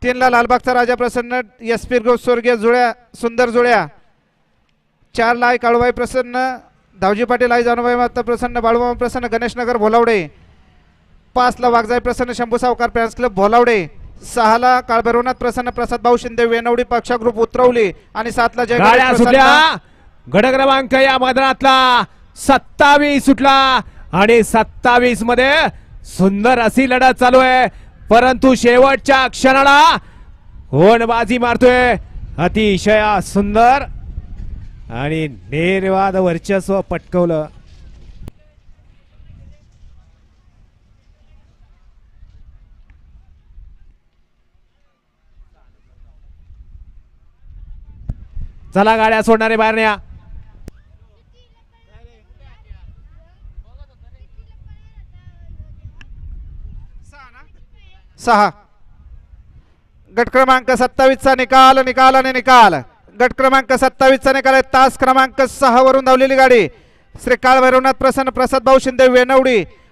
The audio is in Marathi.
3 ला लालबागचा राजा प्रसन्न एस पी स्वर्गीय जुळ्या सुंदर जुळ्या. 4 ला काळूबाई प्रसन्न धावजी पाटील आई जानूबाई माता प्रसन्न बाळूमामा प्रसन्न गणेशनगर भोलावडे. 5 ला वाघजाई प्रसन्न शंभू सावकार फॅन्स क्लब भोलावडे. 6 ला काळभैरवनाथ प्रसन्न प्रसाद भाऊ शिंदे वेनवडी पक्षा ग्रुप उतरवली. आणि 7 ला गाड्या सुटल्या. गड क्रमांक या मैदानातला 27 सुटला आणि 27 मध्ये सुंदर अशी लढत चालू आहे. परंतु शेवटच्या क्षणाला कोण बाजी मारतोय अतिशय सुंदर आणि निर्वाद वर्चस्व पटकवलं. चला गाड्या सोडणारे बाहेर न्या. 6 गट क्रमांक 27 चा निकाल निकाल आणि निकाल. गट क्रमांक 27 चा निकाल आहे. तास क्रमांक 6 वरून धावलेली गाडी श्री काळभैरवनाथ प्रसन्न प्रसाद भाऊ शिंदे वेनवडी